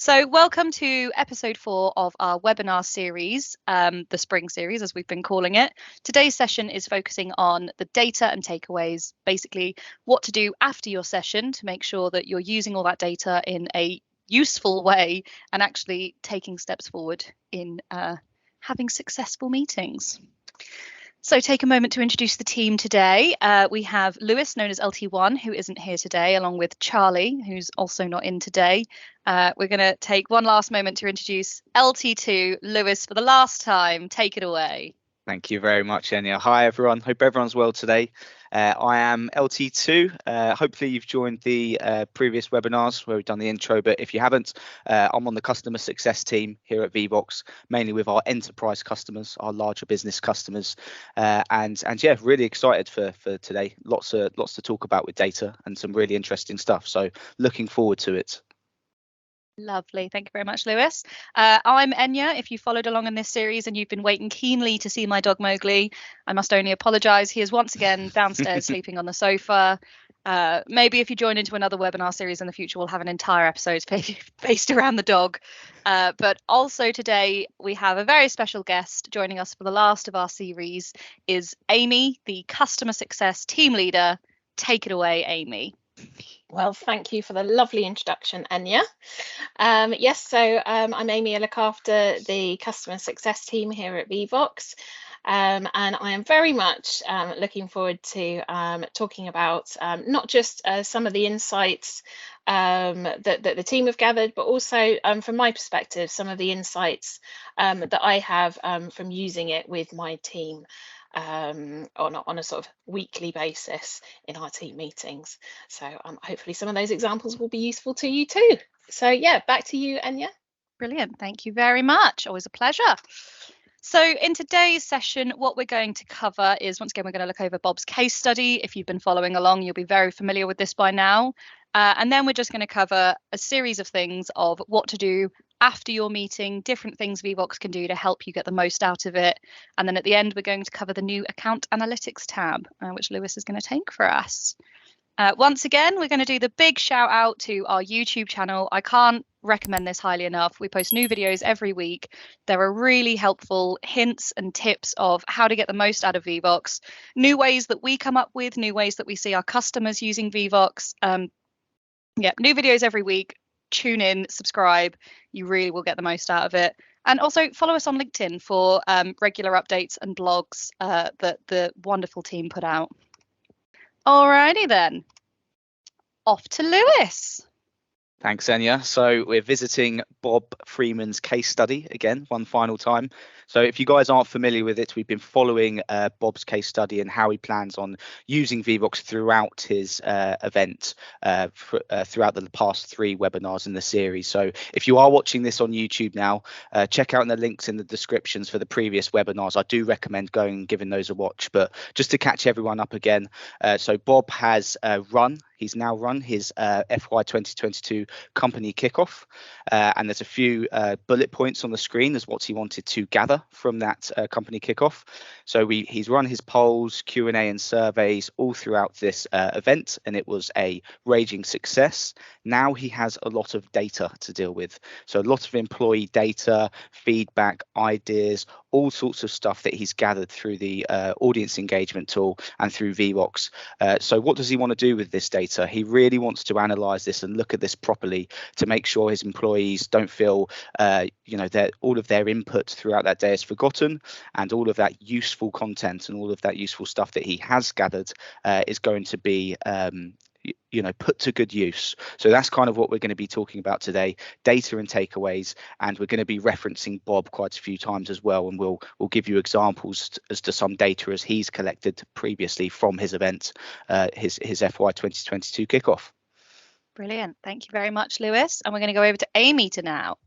So welcome to episode 4 of our webinar series, the spring series as we've been calling it. Today's session is focusing on the data and takeaways, basically what to do after your session to make sure that you're using all that data in a useful way and actually taking steps forward in having successful meetings. So take a moment to introduce the team today. We have Lewis, known as LT1, who isn't here today, along with Charlie, who's also not in today. We're going to take one last moment to introduce LT2. Lewis, for the last time, take it away. Thank you very much, Enya. Hi, everyone. Hope everyone's well today. I am LT2. Hopefully you've joined the previous webinars where we've done the intro, but if you haven't, I'm on the customer success team here at Vvox, mainly with our enterprise customers, our larger business customers, and yeah, really excited for today. Lots to talk about with data and some really interesting stuff. So looking forward to it. Lovely. Thank you very much, Lewis. I'm Enya. If you followed along in this series and you've been waiting keenly to see my dog Mowgli, I must only apologise. He is once again downstairs sleeping on the sofa. Maybe if you join into another webinar series in the future, we'll have an entire episode based around the dog. But also today we have a very special guest joining us for the last of our series is Amy, the customer success team leader. Take it away, Amy. Well, thank you for the lovely introduction, Enya. Yes, so I'm Amy. I look after the customer success team here at Vvox. And I am very much looking forward to talking about not just some of the insights that the team have gathered, but also from my perspective, some of the insights that I have from using it with my team. On a sort of weekly basis in our team meetings. So hopefully some of those examples will be useful to you too. So yeah, back to you, Enya. Brilliant. Thank you very much. Always a pleasure. So in today's session, what we're going to cover is, once again, we're going to look over Bob's case study. If you've been following along, you'll be very familiar with this by now. And then we're just going to cover a series of things of what to do after your meeting, different things Vvox can do to help you get the most out of it. And then at the end, we're going to cover the new account analytics tab, which Lewis is going to take for us. Once again, we're going to do the big shout out to our YouTube channel. I can't recommend this highly enough. We post new videos every week. There are really helpful hints and tips of how to get the most out of Vvox, new ways that we come up with, new ways that we see our customers using Vvox. New videos every week. Tune in, subscribe. You really will get the most out of it. And also follow us on LinkedIn for regular updates and blogs that the wonderful team put out. Alrighty then, off to Lewis. Thanks, Enya. So we're visiting Bob Freeman's case study again, one final time. So if you guys aren't familiar with it, we've been following Bob's case study and how he plans on using Vvox throughout his event throughout the past 3 webinars in the series. So if you are watching this on YouTube now, check out the links in the descriptions for the previous webinars. I do recommend going and giving those a watch. But just to catch everyone up again, so Bob has he's now run his FY 2022 company kickoff, and there's a few bullet points on the screen as what he wanted to gather from that company kickoff. So he's run his polls, Q&A and surveys all throughout this event, and it was a raging success. Now he has a lot of data to deal with. So a lot of employee data, feedback, ideas, all sorts of stuff that he's gathered through the audience engagement tool and through Vvox. So what does he want to do with this data? He really wants to analyze this and look at this properly to make sure his employees don't feel, that all of their input throughout that day is forgotten, and all of that useful content and all of that useful stuff that he has gathered is going to be put to good use. So that's kind of what we're going to be talking about today, data and takeaways, and we're going to be referencing Bob quite a few times as well, and we'll give you examples as to some data as he's collected previously from his event, his FY 2022 kickoff. Brilliant. Thank you very much, Lewis. And we're going to go over to Amy for now.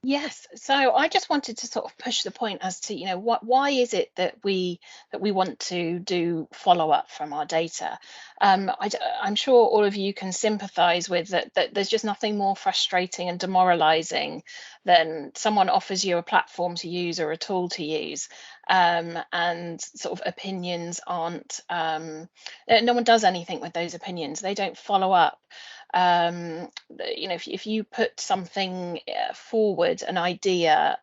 Yes, so I just wanted to sort of push the point as to, why is it that we want to do follow-up from our data? I'm sure all of you can sympathize with that there's just nothing more frustrating and demoralizing than someone offers you a platform to use or a tool to use, and sort of opinions aren't, no one does anything with those opinions. They don't follow up. if you put something forward, an idea,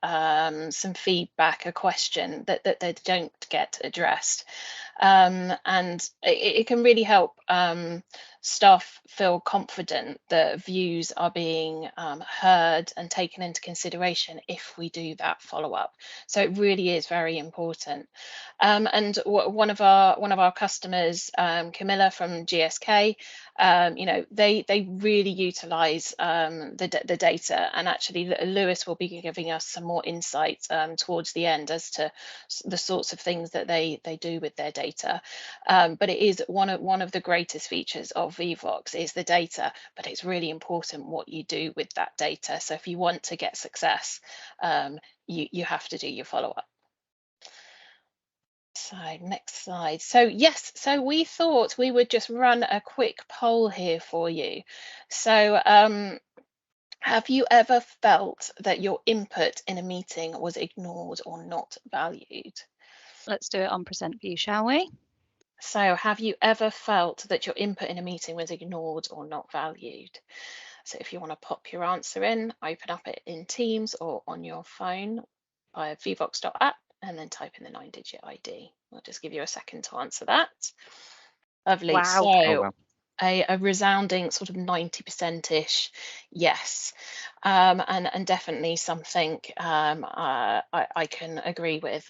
some feedback, a question that they don't get addressed, and it can really help staff feel confident that views are being heard and taken into consideration if we do that follow-up. So it really is very important. And one of our customers, Camilla from GSK, they really utilize the data, and actually Lewis will be giving us some more insight towards the end as to the sorts of things that they do with their data. But it is one of the greatest features of Vevox is the data, but it's really important what you do with that data. So if you want to get success, you have to do your follow-up. So next slide. So yes, so we thought we would just run a quick poll here for you. So have you ever felt that your input in a meeting was ignored or not valued? Let's do it on present view, shall we? So have you ever felt that your input in a meeting was ignored or not valued? So if you want to pop your answer in, open up it in Teams or on your phone via vevox.app and then type in the 9-digit ID. I'll just give you a second to answer that. Lovely. Wow. So Oh, wow. a resounding sort of 90%-ish yes, and definitely something I can agree with.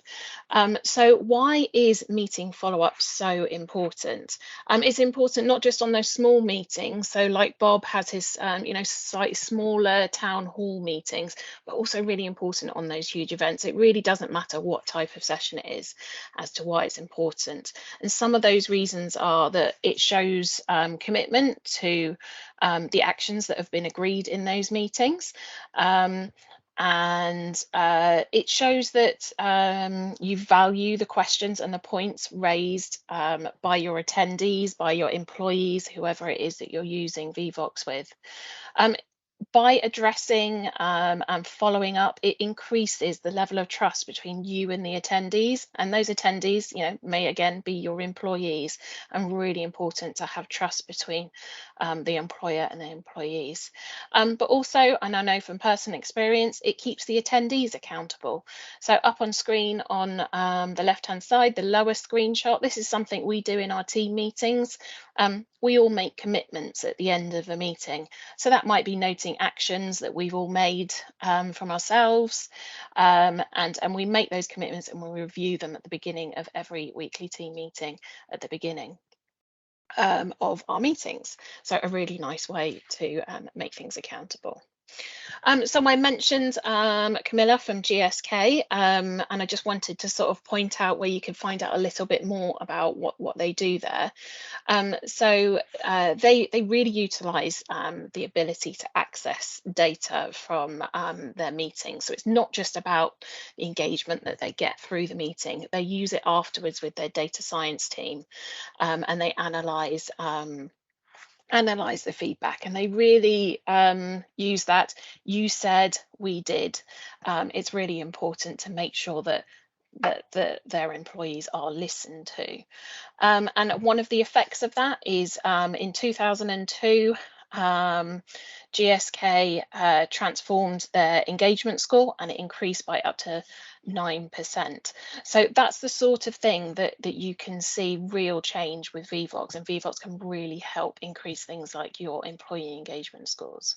So why is meeting follow-up so important? It's important not just on those small meetings, so like Bob has his slightly smaller town hall meetings, but also really important on those huge events. It really doesn't matter what type of session it is as to why it's important, and some of those reasons are that it shows commitment to the actions that have been agreed in those meetings. And it shows that you value the questions and the points raised by your attendees, by your employees, whoever it is that you're using Vevox with. By addressing and following up, it increases the level of trust between you and the attendees, and those attendees, may again be your employees, and really important to have trust between the employer and the employees. But also, and I know from personal experience, it keeps the attendees accountable. So up on screen on the left-hand side, the lower screenshot, this is something we do in our team meetings. We all make commitments at the end of the meeting. So that might be noting actions that we've all made from ourselves, and we make those commitments and we review them at the beginning of every weekly team meeting at the beginning of our meetings. So a really nice way to make things accountable. So I mentioned Camilla from GSK, and I just wanted to sort of point out where you can find out a little bit more about what they do there. So they really utilize the ability to access data from their meetings. So it's not just about the engagement that they get through the meeting. They use it afterwards with their data science team, and they analyze the feedback, and they really use that you said, we did. It's really important to make sure that their employees are listened to. And one of the effects of that is in 2002, GSK transformed their engagement score, and it increased by up to 9%. So that's the sort of thing that you can see real change with Vevox, and Vevox can really help increase things like your employee engagement scores.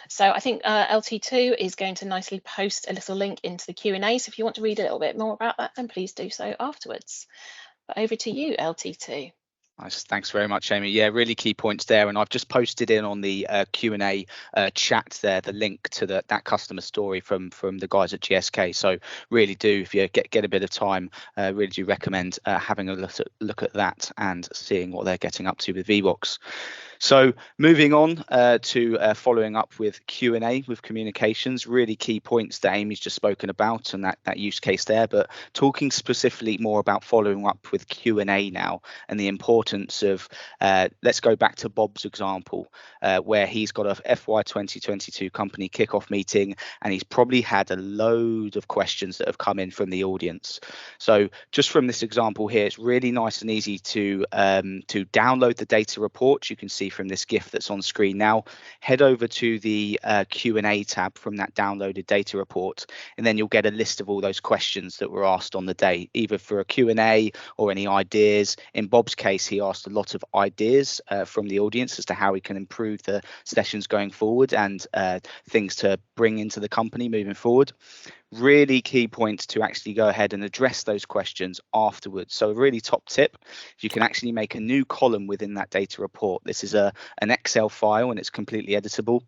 So I think LT2 is going to nicely post a little link into the Q&A. So if you want to read a little bit more about that, then please do so afterwards. But over to you, LT2. Nice. Thanks very much, Amy. Yeah, really key points there. And I've just posted in on the Q&A chat there the link to that customer story from the guys at GSK. So really do, if you get a bit of time, really do recommend having a look at that and seeing what they're getting up to with Vevox. So moving on to following up with Q&A with communications, really key points that Amy's just spoken about and that use case there, but talking specifically more about following up with Q&A now and the importance of, let's go back to Bob's example, where he's got a FY 2022 company kickoff meeting, and he's probably had a load of questions that have come in from the audience. So just from this example here, it's really nice and easy to download the data report. You can see see from this GIF that's on screen now, head over to the Q&A tab from that downloaded data report, and then you'll get a list of all those questions that were asked on the day, either for a Q&A or any ideas. In Bob's case, he asked a lot of ideas from the audience as to how we can improve the sessions going forward and things to bring into the company moving forward. Really key points to actually go ahead and address those questions afterwards. So a really top tip, you can actually make a new column within that data report. This is an Excel file and it's completely editable.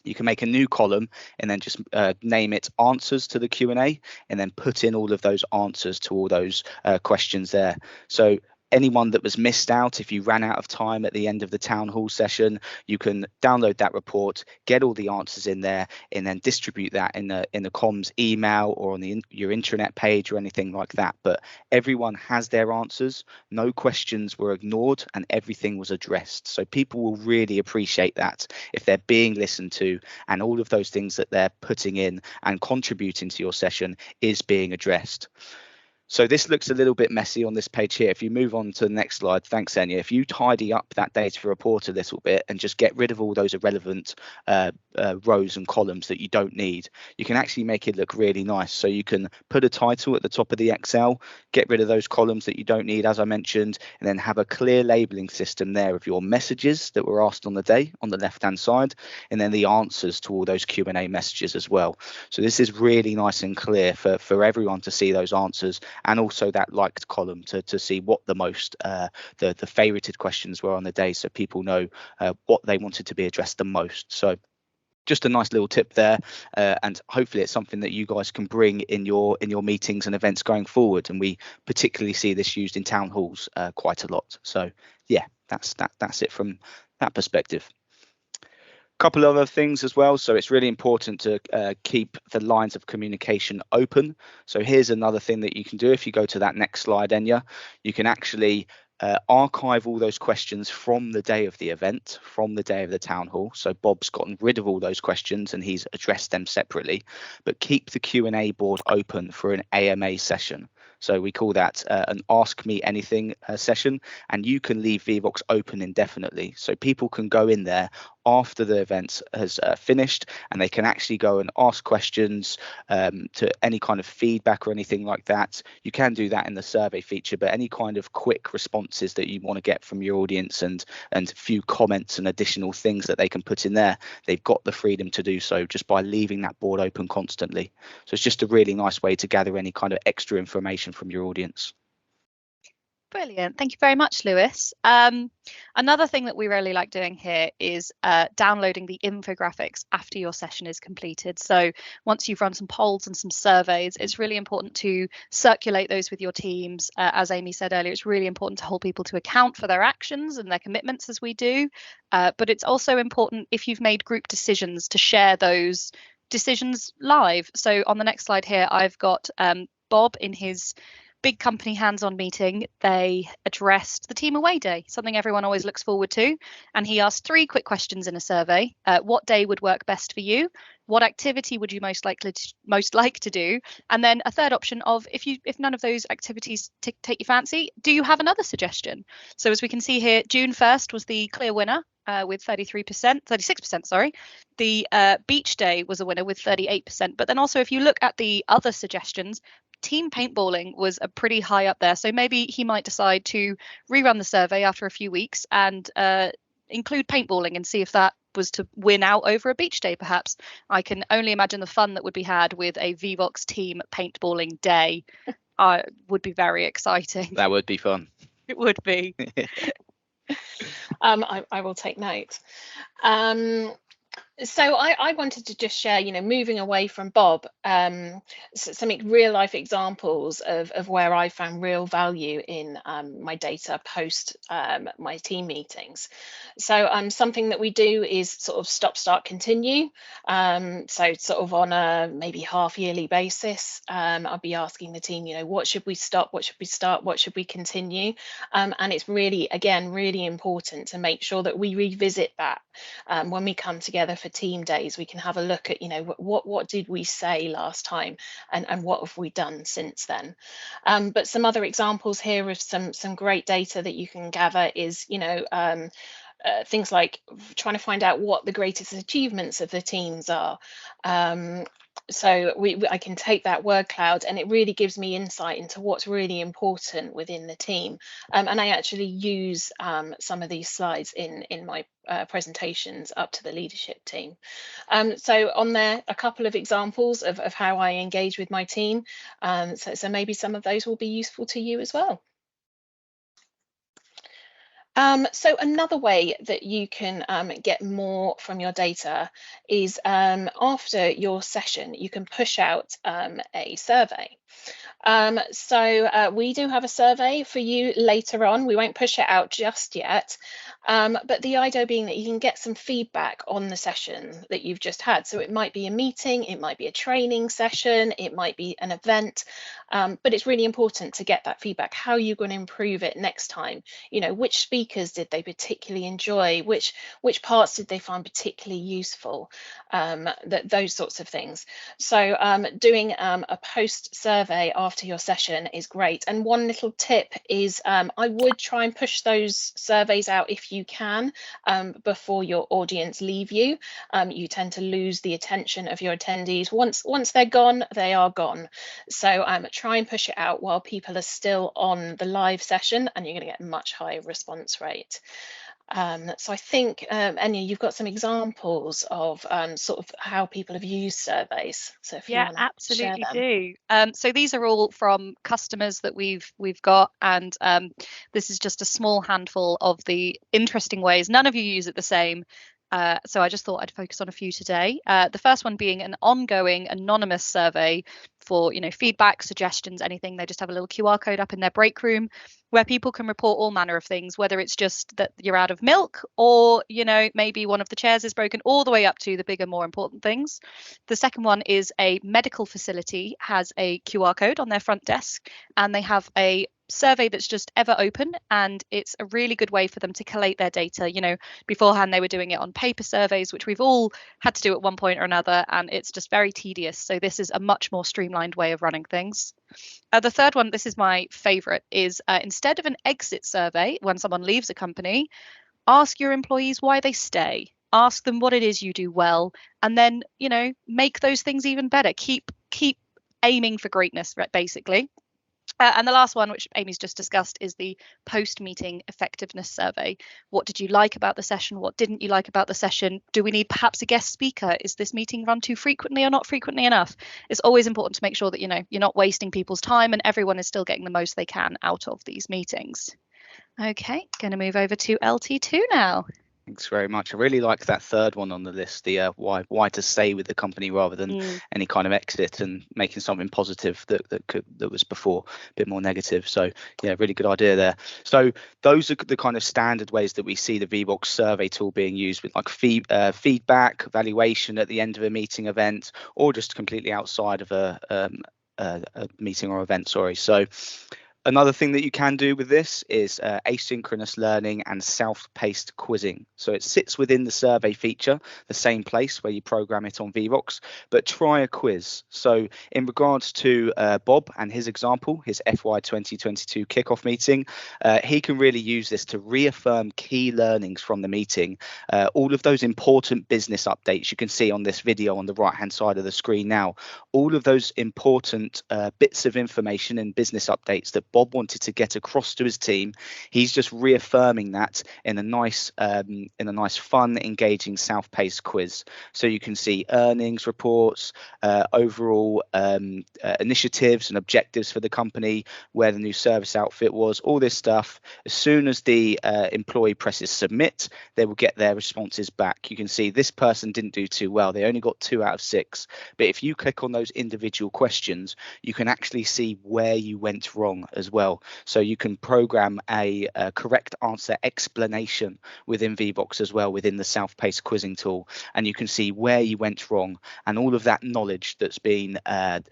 You can make a new column and then just name it answers to the Q&A, and then put in all of those answers to all those questions there. So anyone that was missed out, if you ran out of time at the end of the town hall session, you can download that report, get all the answers in there, and then distribute that in the comms email or on your intranet page or anything like that. But everyone has their answers, no questions were ignored, and everything was addressed. So people will really appreciate that if they're being listened to and all of those things that they're putting in and contributing to your session is being addressed. So this looks a little bit messy on this page here. If you move on to the next slide, thanks, Enya. If you tidy up that data report a little bit and just get rid of all those irrelevant rows and columns that you don't need, you can actually make it look really nice. So you can put a title at the top of the Excel, get rid of those columns that you don't need, as I mentioned, and then have a clear labeling system there of your messages that were asked on the day on the left-hand side, and then the answers to all those Q&A messages as well. So this is really nice and clear for everyone to see those answers, and also that liked column to see what the most the favorited questions were on the day, so people know what they wanted to be addressed the most. So just a nice little tip there, and hopefully it's something that you guys can bring in your meetings and events going forward, and we particularly see this used in town halls quite a lot. So yeah, that's it from that perspective. Couple of other things as well. So it's really important to keep the lines of communication open. So here's another thing that you can do. If you go to that next slide, Enya, you can actually archive all those questions from the day of the event, from the day of the town hall. So Bob's gotten rid of all those questions and he's addressed them separately, but keep the Q&A board open for an AMA session. So we call that an Ask Me Anything session, and you can leave Vevox open indefinitely. So people can go in there after the event has finished, and they can actually go and ask questions to any kind of feedback or anything like that. You can do that in the survey feature, but any kind of quick responses that you want to get from your audience and few comments and additional things that they can put in there, they've got the freedom to do so just by leaving that board open constantly. So it's just a really nice way to gather any kind of extra information from your audience. Brilliant. Thank you very much, Lewis. Another thing that we really like doing here is downloading the infographics after your session is completed. So once you've run some polls and some surveys, it's really important to circulate those with your teams. As Amy said earlier, it's really important to hold people to account for their actions and their commitments as we do. But it's also important, if you've made group decisions, to share those decisions live. So on the next slide here, I've got Bob in his big company hands-on meeting. They addressed the team away day, something everyone always looks forward to. And he asked 3 quick questions in a survey. What day would work best for you? What activity would you most like to do? And then a third option of, if none of those activities take your fancy, do you have another suggestion? So as we can see here, June 1st was the clear winner with 36%, sorry. The beach day was a winner with 38%. But then also, if you look at the other suggestions, team paintballing was a pretty high up there. So maybe he might decide to rerun the survey after a few weeks and include paintballing and see if that was to win out over a beach day, perhaps. I can only imagine the fun that would be had with a Vevox team paintballing day. Would be very exciting. That would be fun. It would be. I will take note. So I wanted to just share, moving away from Bob, some real life examples of where I found real value in my data post my team meetings. So something that we do is sort of stop, start, continue. So sort of on a maybe half yearly basis, I'll be asking the team, what should we stop? What should we start? What should we continue? And it's really, again, really important to make sure that we revisit that when we come together for team days. We can have a look at, what did we say last time and what have we done since then. But some other examples here of some great data that you can gather is, things like trying to find out what the greatest achievements of the teams are. So I can take that word cloud, and it really gives me insight into what's really important within the team. And I actually use some of these slides in my presentations up to the leadership team. So on there, a couple of examples of how I engage with my team. So maybe some of those will be useful to you as well. So another way that you can get more from your data is after your session, you can push out a survey. So we do have a survey for you later on. We won't push it out just yet, but the idea being that you can get some feedback on the session that you've just had. So it might be a meeting, it might be a training session, it might be an event, but it's really important to get that feedback. How are you going to improve it next time? You know, which speakers did they particularly enjoy? Which parts did they find particularly useful? Those sorts of things. So doing a post survey after your session is great. And one little tip is I would try and push those surveys out if you can before your audience leave you. You tend to lose the attention of your attendees. Once they're gone, they are gone. So try and push it out while people are still on the live session, and you're going to get a much higher response rate. So I think, Enya, you've got some examples of sort of how people have used surveys. So if you want to absolutely share them. do. So these are all from customers that we've got, and this is just a small handful of the interesting ways. None of you use it the same. So I just thought I'd focus on a few today. The first one being an ongoing anonymous survey for, you know, feedback, suggestions, anything. They just have a little QR code up in their break room where people can report all manner of things, whether it's just that you're out of milk or, you know, maybe one of the chairs is broken, all the way up to the bigger, more important things. The second one is a medical facility has a QR code on their front desk, and they have a survey that's just ever open, and it's a really good way for them to collate their data. You know, beforehand they were doing it on paper surveys, which we've all had to do at one point or another, and it's just very tedious. So this is a much more streamlined way of running things. The third one, this is my favorite, is instead of an exit survey when someone leaves a company, ask your employees why they stay. Ask them what it is you do well, and then, you know, make those things even better. Keep aiming for greatness, basically. And the last one, which Amy's just discussed, is the post-meeting effectiveness survey. What did you like about the session? What didn't you like about the session? Do we need perhaps a guest speaker? Is this meeting run too frequently or not frequently enough? It's always important to make sure that, you know, you're not wasting people's time and everyone is still getting the most they can out of these meetings. Okay, going to move over to LT2 now. Thanks very much. I really like that third one on the list, the why to stay with the company rather than any kind of exit, and making something positive that was before a bit more negative. So yeah, really good idea there. So those are the kind of standard ways that we see the Vevox survey tool being used, with like feedback, evaluation at the end of a meeting event, or just completely outside of a meeting or event. So another thing that you can do with this is asynchronous learning and self-paced quizzing. So it sits within the survey feature, the same place where you program it on Vevox, but try a quiz. So in regards to Bob and his example, his FY 2022 kickoff meeting, he can really use this to reaffirm key learnings from the meeting. All of those important business updates you can see on this video on the right-hand side of the screen now, all of those important bits of information and business updates that Bob wanted to get across to his team, he's just reaffirming that in a nice, fun, engaging, self-paced quiz. So you can see earnings reports, overall initiatives and objectives for the company, where the new service outfit was, all this stuff. As soon as the employee presses submit, they will get their responses back. You can see this person didn't do too well. They only got 2 out of 6. But if you click on those individual questions, you can actually see where you went wrong as well. So you can program a correct answer explanation within Vevox as well, within the self-paced quizzing tool, and you can see where you went wrong, and all of that knowledge that's been that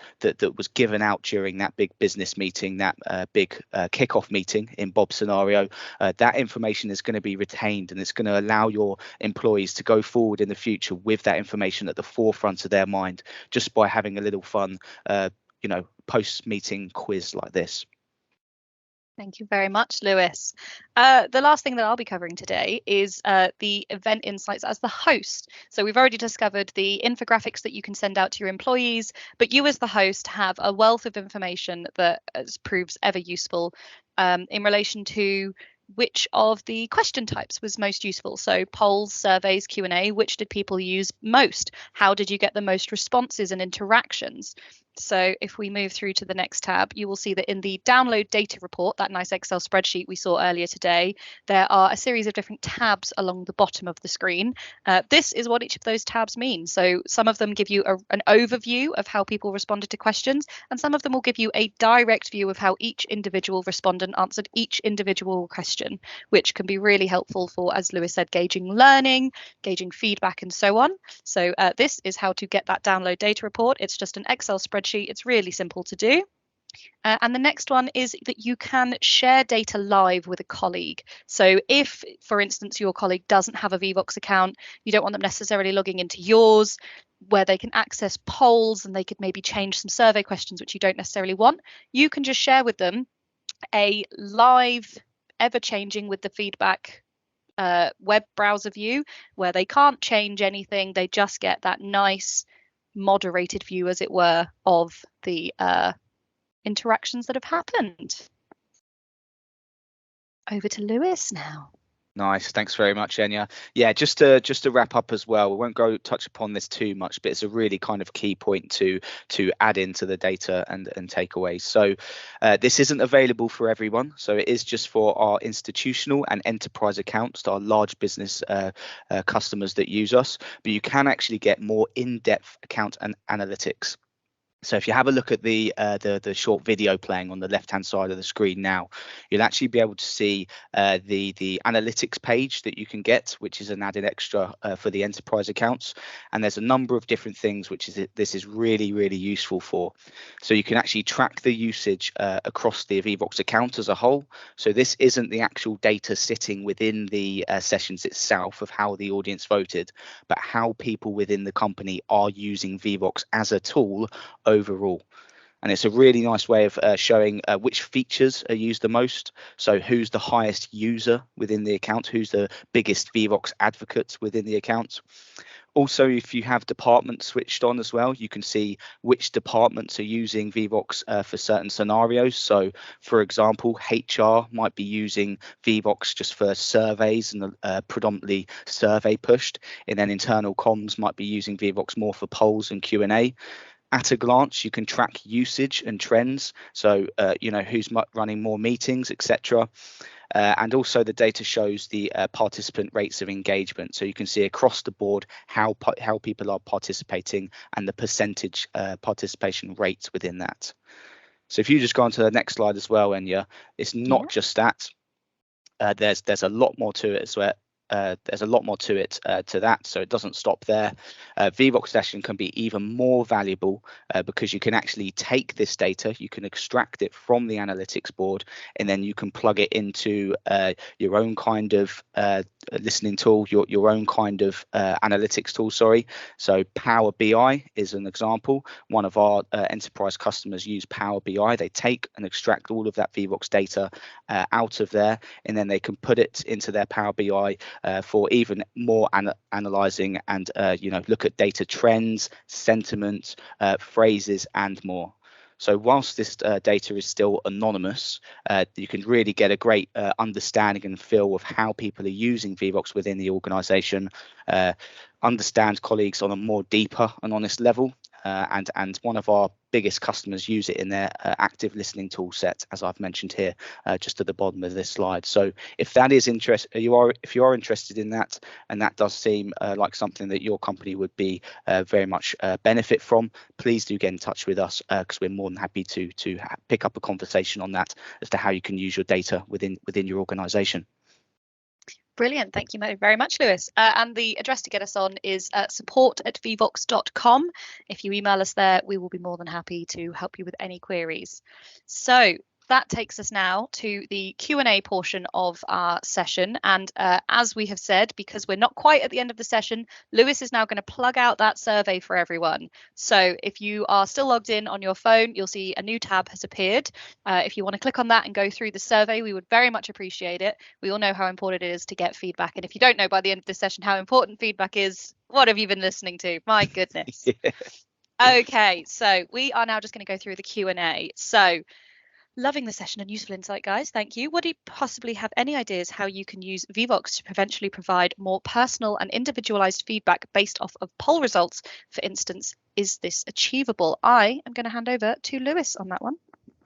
was given out during that big business meeting, that big kickoff meeting in Bob's scenario. That information is going to be retained, and it's going to allow your employees to go forward in the future with that information at the forefront of their mind, just by having a little fun post-meeting quiz like this. Thank you very much, Lewis. The last thing that I'll be covering today is the event insights as the host. So we've already discovered the infographics that you can send out to your employees, but you as the host have a wealth of information that proves ever useful in relation to which of the question types was most useful. So polls, surveys, Q&A, which did people use most? How did you get the most responses and interactions? So if we move through to the next tab, you will see that in the download data report, that nice Excel spreadsheet we saw earlier today, there are a series of different tabs along the bottom of the screen. This is what each of those tabs mean. So some of them give you an overview of how people responded to questions, and some of them will give you a direct view of how each individual respondent answered each individual question, which can be really helpful for, as Lewis said, gauging learning, gauging feedback, and so on. So this is how to get that download data report. It's just an Excel spreadsheet. It's really simple to do. And the next one is that you can share data live with a colleague. So if, for instance, your colleague doesn't have a Vevox account, you don't want them necessarily logging into yours, where they can access polls and they could maybe change some survey questions which you don't necessarily want, you can just share with them a live, ever-changing with the feedback web browser view where they can't change anything. They just get that nice moderated view, as it were, of the interactions that have happened. Over to Lewis now. Nice, thanks very much, Enya. Yeah, just to wrap up as well, we won't touch upon this too much, but it's a really kind of key point to add into the data and takeaways. So this isn't available for everyone, so it is just for our institutional and enterprise accounts, our large business customers that use us, but you can actually get more in-depth account and analytics. So if you have a look at the short video playing on the left-hand side of the screen now, you'll actually be able to see the analytics page that you can get, which is an added extra for the enterprise accounts. And there's a number of different things which this is really, really useful for. So you can actually track the usage across the Vevox account as a whole. So this isn't the actual data sitting within the sessions itself of how the audience voted, but how people within the company are using Vevox as a tool overall. And it's a really nice way of showing which features are used the most. So who's the highest user within the account, who's the biggest Vevox advocate within the account. Also, if you have departments switched on as well, you can see which departments are using Vevox for certain scenarios. So, for example, HR might be using Vevox just for surveys and predominantly survey pushed, and then internal comms might be using Vevox more for polls and Q&A. At a glance, you can track usage and trends. So, who's running more meetings, etc. And also the data shows the participant rates of engagement. So you can see across the board how people are participating and the percentage participation rates within that. So if you just go on to the next slide as well, Enya, it's not just that. There's a lot more to it as well. There's a lot more to it to that, so it doesn't stop there. Vevox session can be even more valuable because you can actually take this data, you can extract it from the analytics board, and then you can plug it into your own kind of listening tool, your own kind of analytics tool. So Power BI is an example. One of our enterprise customers use Power BI. They take and extract all of that Vevox data out of there, and then they can put it into their Power BI for even more analyzing and look at data trends, sentiment, phrases, and more. So whilst this data is still anonymous, you can really get a great understanding and feel of how people are using Vevox within the organization, understand colleagues on a more deeper and honest level. And one of our biggest customers use it in their active listening tool set, as I've mentioned here, just at the bottom of this slide. So if that is if you are interested in that, and that does seem like something that your company would be very much benefit from, please do get in touch with us because we're more than happy to pick up a conversation on that as to how you can use your data within your organization. Brilliant. Thank you very much, Lewis. And the address to get us on is support@vevox.com. If you email us there, we will be more than happy to help you with any queries. So that takes us now to the Q&A portion of our session. And as we have said, because we're not quite at the end of the session, Lewis is now going to plug out that survey for everyone. So if you are still logged in on your phone, you'll see a new tab has appeared. If you want to click on that and go through the survey, we would very much appreciate it. We all know how important it is to get feedback. And if you don't know by the end of this session how important feedback is, what have you been listening to? My goodness. Yeah. Okay, so we are now just going to go through the Q&A. So loving the session and useful insight, guys. Thank you. Would you possibly have any ideas how you can use Vevox to eventually provide more personal and individualized feedback based off of poll results? For instance, is this achievable? I am going to hand over to Lewis on that one.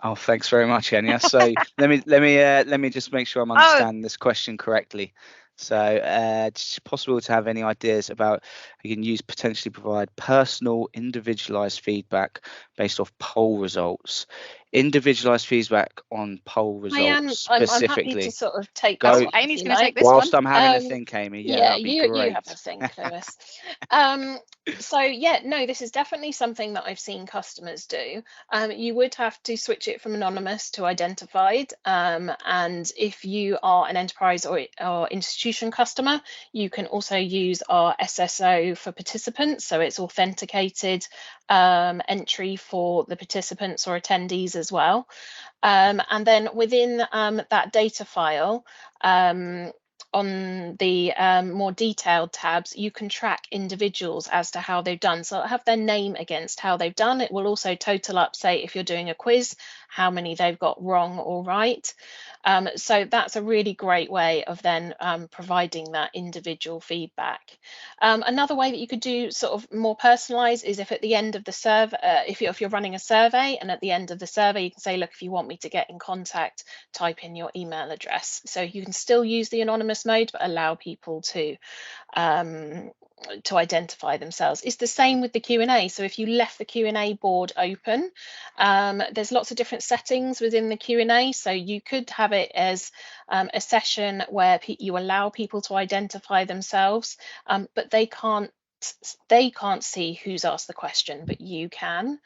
Oh, thanks very much, Enya. So let me just make sure I'm understanding this question correctly. So it's possible to have any ideas about how you can use potentially provide personal, individualized feedback based off poll results. Individualized feedback on poll results specifically. I'm happy to sort of take Go. this one, Amy's if you going to like. take this Whilst one. I'm having a think, Amy. Yeah, that'd be you great. have a think, Lewis. So yeah, no, this is definitely something that I've seen customers do. You would have to switch it from anonymous to identified. And if you are an enterprise or institution customer, you can also use our SSO for participants. So it's authenticated entry for the participants or attendees as well. And then within that data file, on the more detailed tabs, you can track individuals as to how they've done. So it'll have their name against how they've done. It will also total up, say, if you're doing a quiz, how many they've got wrong or right. So that's a really great way of then providing that individual feedback. Another way that you could do sort of more personalized is if at the end of the survey, if you're running a survey, and at the end of the survey, you can say, look, if you want me to get in contact, type in your email address. So you can still use the anonymous mode, but allow people to identify themselves. It's the same with the Q&A. So if you left the Q&A board open, there's lots of different settings within the Q&A. So you could have it as a session where you allow people to identify themselves, but they can't see who's asked the question, but you can.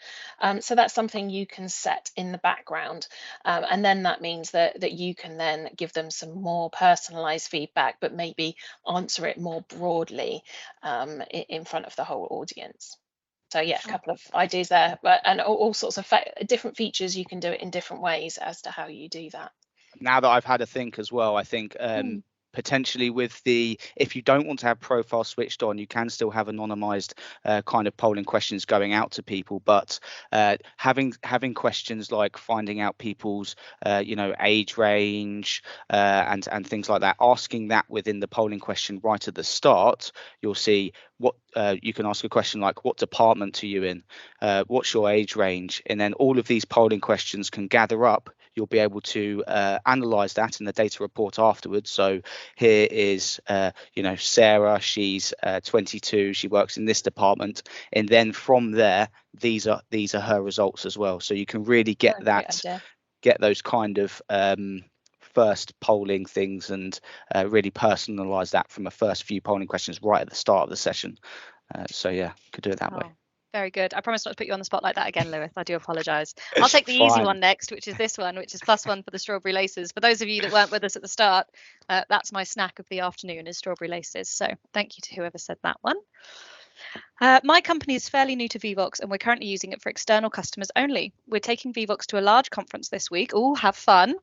So that's something you can set in the background. And then that means that you can then give them some more personalized feedback, but maybe answer it more broadly in front of the whole audience. So yeah, a couple of ideas there, and all sorts of different features. You can do it in different ways as to how you do that. Now that I've had a think as well, I think potentially with if you don't want to have profile switched on, you can still have anonymized kind of polling questions going out to people, but having questions like finding out people's age range and things like that, asking that within the polling question right at the start, you'll see what you can ask a question like, what department are you in, what's your age range, and then all of these polling questions can gather up. You'll be able to analyze that in the data report afterwards. So here is Sarah, she's 22, she works in this department, and then from there these are her results as well. So you can really get those kind of first polling things and really personalize that from the first few polling questions right at the start of the session. So yeah, could do it that way. Very good. I promise not to put you on the spot like that again, Lewis. I do apologise. I'll take the easy one next, which is this one, which is +1 for the strawberry laces. For those of you that weren't with us at the start, that's my snack of the afternoon is strawberry laces. So thank you to whoever said that one. My company is fairly new to Vevox and we're currently using it for external customers only. We're taking Vevox to a large conference this week. Oh, have fun.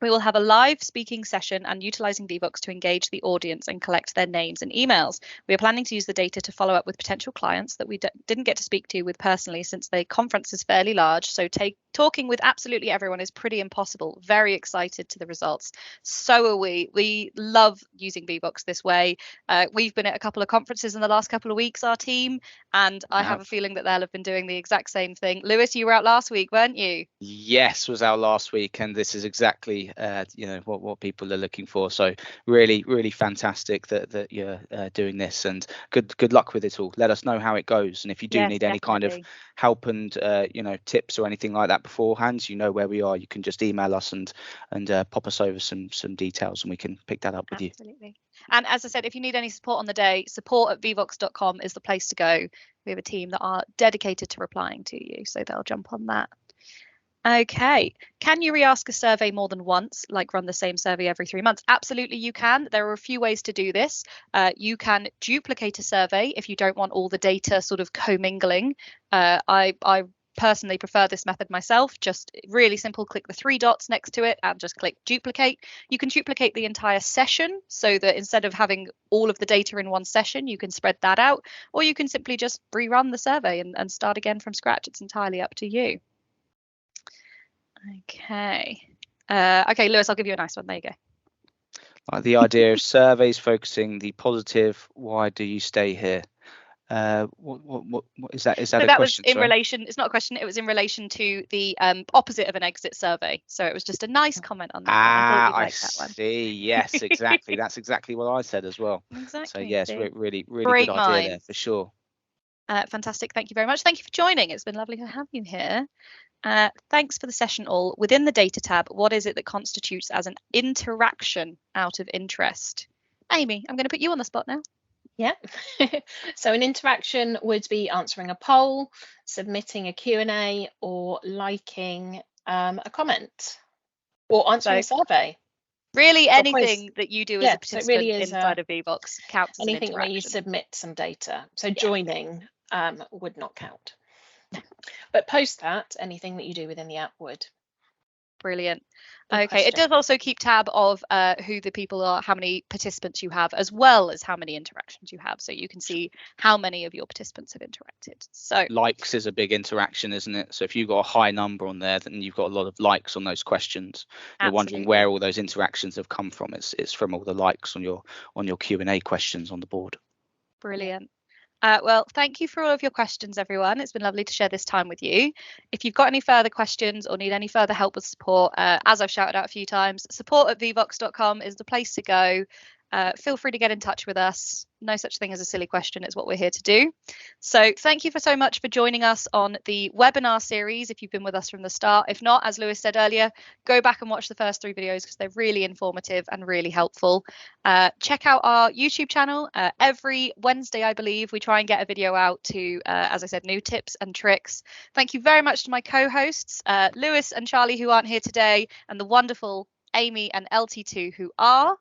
We will have a live speaking session and utilising Vevox to engage the audience and collect their names and emails. We are planning to use the data to follow up with potential clients that we didn't get to speak to with personally since the conference is fairly large. So talking with absolutely everyone is pretty impossible. Very excited to the results. So are we. We love using Vevox this way. We've been at a couple of conferences in the last couple of weeks, our team, and I have a feeling that they'll have been doing the exact same thing. Lewis, you were out last week, weren't you? Yes, was out last week, and this is exactly what people are looking for. So really fantastic that you're doing this, and good luck with it all. Let us know how it goes, and if you do need any kind of help and tips or anything like that beforehand, you know where we are. You can just email us and pop us over some details and we can pick that up with you. Absolutely. And as I said, if you need any support on the day, support@vevox.com is the place to go. We have a team that are dedicated to replying to you, so they'll jump on that. Okay. Can you re-ask a survey more than once, like run the same survey every 3 months? Absolutely, you can. There are a few ways to do this. You can duplicate a survey if you don't want all the data sort of commingling. I personally prefer this method myself. Just really simple, click the 3 dots next to it and just click duplicate. You can duplicate the entire session so that instead of having all of the data in one session, you can spread that out, or you can simply just rerun the survey and start again from scratch. It's entirely up to you. Okay. Okay, Lewis, I'll give you a nice one. There you go. The idea of surveys focusing the positive. Why do you stay here? What is that? Is that So a that question? Was in relation. It's not a question. It was in relation to the opposite of an exit survey. So it was just a nice comment on that. I see. Yes, exactly. That's exactly what I said as well. Exactly. So yes, really Great good idea there for sure. Fantastic. Thank you very much. Thank you for joining. It's been lovely to have you here. Thanks for the session all. Within the data tab, what is it that constitutes as an interaction out of interest? Amy, I'm going to put you on the spot now. Yeah. So an interaction would be answering a poll, submitting a Q&A, or liking a comment, or answering a survey. Really anything that you do as a participant really inside of VBox counts as anything an where you submit some data. So joining would not count. But post that, anything that you do within the app would. Brilliant. Okay, it does also keep tab of who the people are, how many participants you have, as well as how many interactions you have. So you can see how many of your participants have interacted. So likes is a big interaction, isn't it? So if you've got a high number on there, then you've got a lot of likes on those questions. You're wondering where all those interactions have come from. It's from all the likes on your Q&A questions on the board. Brilliant. Well, thank you for all of your questions, everyone. It's been lovely to share this time with you. If you've got any further questions or need any further help with support, as I've shouted out a few times, support@vbox.com is the place to go. Feel free to get in touch with us. No such thing as a silly question. It's what we're here to do. So thank you so much for joining us on the webinar series if you've been with us from the start. If not, as Lewis said earlier, go back and watch the first 3 videos because they're really informative and really helpful. Check out our YouTube channel. Every Wednesday, I believe, we try and get a video out to, as I said, new tips and tricks. Thank you very much to my co-hosts, Lewis and Charlie, who aren't here today, and the wonderful Amy and LT2, who are.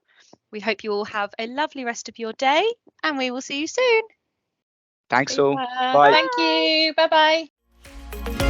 We hope you all have a lovely rest of your day, and we will see you soon. Thanks all. Bye. Thank you. Bye-bye.